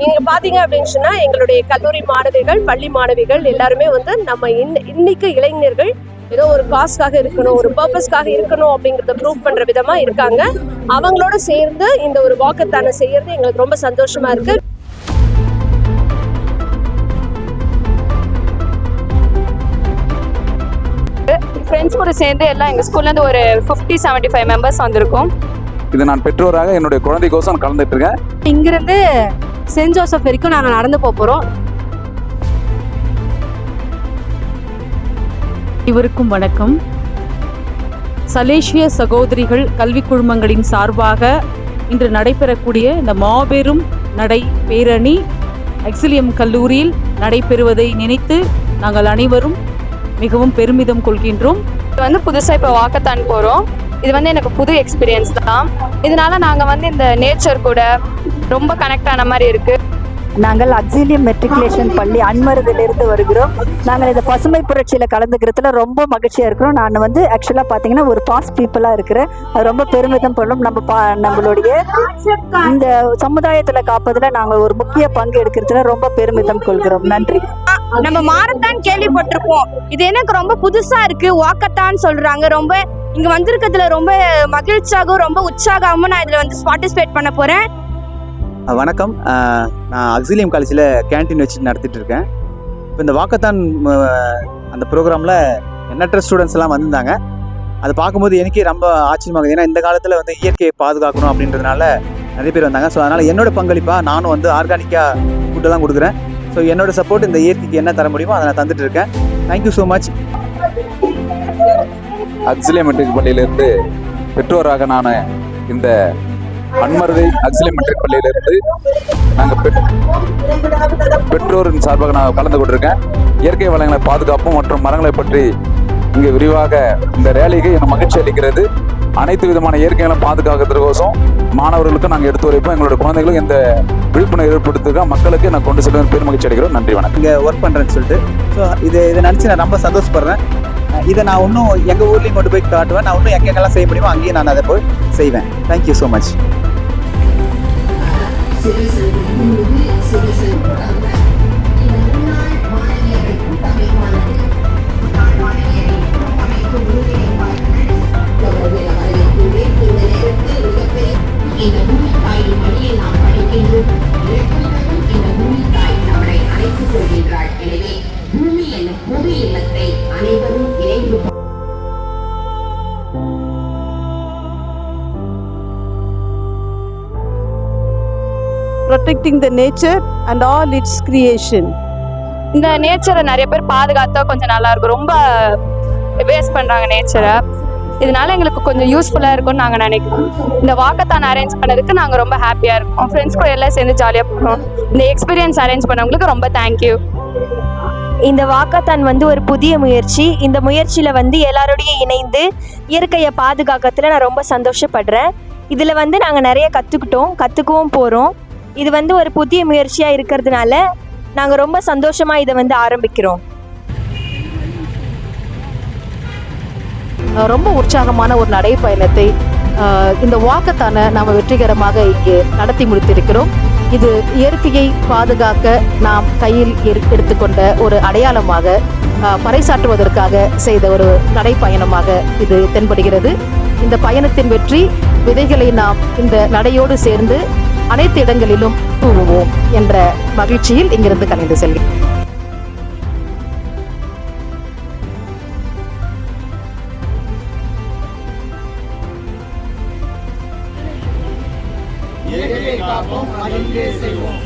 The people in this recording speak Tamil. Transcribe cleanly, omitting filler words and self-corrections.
நீங்க பாத்தீங்க அப்படின்னு சொன்னா எங்களுடைய கல்லூரி மாணவிகள், பள்ளி மாணவிகள் எல்லாருமே வந்து நம்ம இன்னைக்கு இளைஞர்கள் ஏதோ ஒரு காஸ்க்காக இருக்கணும், ஒரு பர்பஸ்க்காக இருக்கணும் அப்படிங்கறத ப்ரூவ் பண்ற விதமா இருக்காங்க. அவங்களோட சேர்ந்து இந்த ஒரு வாக்கத்தான செய்யறது எங்களுக்கு ரொம்ப சந்தோஷமா இருக்கு. ஃப்ரெண்ட்ஸ் கூட சேர்ந்து எல்லாம் எங்கள் ஸ்கூல்லேருந்து ஒரு 50-75 மெம்பர்ஸ் வந்திருக்கோம். இது நான் பெற்றோராக என்னுடைய குழந்தைக்கோசம் கலந்துட்டு இருக்கேன். இங்கிருந்து சென்ட் ஜோசப் வரைக்கும் நாங்கள் நடந்து போகிறோம். இவருக்கும் வணக்கம். சலேசிய சகோதரிகள் கல்வி குழுமங்களின் சார்பாக இன்று நடைபெறக்கூடிய இந்த மாபெரும் நடை பேரணி எக்ஸிலியம் கல்லூரியில் நடைபெறுவதை நினைத்து நாங்கள் அனைவரும் மிகவும் பெருமிதம் கொள்கின்றோம். இது வந்து புதுசாக இப்போ வாக்கத்தான் போகிறோம். இது வந்து எனக்கு புது எக்ஸ்பீரியன்ஸ் தான். இதனால நாங்கள் வந்து இந்த நேச்சர் கூட ரொம்ப கனெக்ட் ஆன மாதிரி இருக்குது. நாங்கள் அக்ஸிலியம் மெட்ரிகுலேஷன் பள்ளி அன்மருதிலிருந்து வருகிறோம். நாங்கள் இந்த பசுமை புரட்சியில் கலந்துக்கிறதுல ரொம்ப மகிழ்ச்சியாக இருக்கிறோம். நான் வந்து ஆக்சுவலாக பார்த்தீங்கன்னா ஒரு பாஸ்ட் பீப்புளாக இருக்கிறேன். அது ரொம்ப பெருமிதம் கொள்ளும். நம்மளுடைய இந்த சமுதாயத்தில் காப்பதில் நாங்கள் ஒரு முக்கிய பங்கு எடுக்கிறதுல ரொம்ப பெருமிதம் கொள்கிறோம். நன்றி. நம்ம மாரத்தான் கேள்விப்பட்டிருப்போம். இது எனக்கு ரொம்ப புதுசா இருக்கு. வாக்கத்தான் சொல்றாங்க. ரொம்ப இங்க வந்திருக்கிறதுல ரொம்ப மகிழ்ச்சியாகவும் ரொம்ப உற்சாகமும் நான் இதுல வந்து பார்ட்டிசிபேட் பண்ண போறேன். வணக்கம். நான் அக்ஸிலியம் காலேஜில் கேன்டீன் வச்சு நடத்திட்டு இருக்கேன். இப்போ இந்த வாக்கத்தான் அந்த ப்ரோக்ராமில் எண்ணற்ற ஸ்டூடெண்ட்ஸ் எல்லாம் வந்திருந்தாங்க. அதை பார்க்கும்போது எனக்கே ரொம்ப ஆச்சரியமாகுது. ஏன்னா இந்த காலத்தில் வந்து இயற்கையை பாதுகாக்கணும் அப்படின்றதுனால நிறைய பேர் வந்தாங்க. ஸோ அதனால் என்னோட பங்களிப்பாக நானும் வந்து ஆர்கானிக்காக ஃபுட்டெல்லாம் கொடுக்குறேன். ஸோ என்னோட சப்போர்ட் இந்த இயற்கைக்கு என்ன தர முடியுமோ அதை நான் தந்துட்டு இருக்கேன். Thank you so much. Auxilium matric பள்ளியிலிருந்து பெற்றோராக நான் இந்த அன்மருதை அக்ஸிலியம் மெட்ரிக் பள்ளியிலிருந்து நாங்கள் பெற்றோரின் சார்பாக நான் கலந்து கொண்டிருக்கேன். இயற்கை வளங்களை பாதுகாப்பும் மற்றும் மரங்களை பற்றி இங்கே விரிவாக இந்த ரேலிக்கு எனக்கு மகிழ்ச்சி அளிக்கிறது. அனைத்து விதமான இயற்கைகளை பாதுகாக்கிறதுக்கோசம் மாணவர்களுக்கும் நாங்கள் எடுத்து வைப்போம். எங்களோட குழந்தைகளும் இந்த விழிப்புணர்வு ஏற்படுத்துக்க மக்களுக்கு நான் கொண்டு செல்வது பெரும் மகிழ்ச்சி அடைகிறோம். நன்றி, வணக்கம். இங்கே ஒர்க் பண்ணுறேன்னு சொல்லிட்டு ஸோ இதை நினச்சி நான் ரொம்ப சந்தோஷப்படுறேன். இதை நான் இன்னும் எங்கள் ஊர்லேயும் கொண்டு போய் காட்டுவேன். நான் இன்னும் எங்கெங்கெல்லாம் செய்ய முடியுமோ அங்கேயும் நான் அதை போய் செய்வேன். Thank you so much. Protecting the nature and all its creation. இந்த நேச்சரை நிறைய பேர் பாதுகாத்தா கொஞ்சம் நல்லா இருக்கும். ரொம்ப வேஸ்ட் பண்ணுறாங்க நேச்சரை. இதனால எங்களுக்கு கொஞ்சம் யூஸ்ஃபுல்லாக இருக்கும்னு நாங்கள் நினைக்கிறோம். இந்த வாக்கத்தான் அரேஞ்ச் பண்ணதுக்கு நாங்கள் ரொம்ப ஹாப்பியாக இருக்கோம். ஃப்ரெண்ட்ஸ் கூட எல்லாம் சேர்ந்து ஜாலியாக போகிறோம். இந்த எக்ஸ்பீரியன்ஸ் அரேஞ்ச் பண்ணவங்களுக்கு ரொம்ப தேங்க்யூ. இந்த வாக்கத்தான் வந்து ஒரு புதிய முயற்சி. இந்த முயற்சியில் வந்து எல்லாரோடையும் இணைந்து இயற்கையை பாதுகாக்கிறதுல நான் ரொம்ப சந்தோஷப்படுறேன். இதில் வந்து நாங்கள் நிறைய கற்றுக்கவும் போகிறோம். இது வந்து ஒரு புதிய முயற்சியாக இருக்கிறதுனால நாங்கள் ரொம்ப சந்தோஷமாக இதை வந்து ஆரம்பிக்கிறோம். ரொம்ப உற்சாகமான ஒரு நடைப்பயணத்தை இந்த வாக்கத்தான நாம் வெற்றிகரமாக இங்கே நடத்தி முடித்திருக்கிறோம். இது இயற்கையை பாதுகாக்க நாம் கையில் எடுத்துக்கொண்ட ஒரு அடையாளமாக பறைசாற்றுவதற்காக செய்த ஒரு நடைப்பயணமாக இது தென்படுகிறது. இந்த பயணத்தின் வெற்றி விதைகளை நாம் இந்த நடையோடு சேர்ந்து அனைத்து இடங்களிலும் தூவுவோம் என்ற மகிழ்ச்சியில் இங்கிருந்து கலைந்து செல்கிறேன். இயற்கையை காப்போம், மகிழ்ச்சியை செய்வோம்.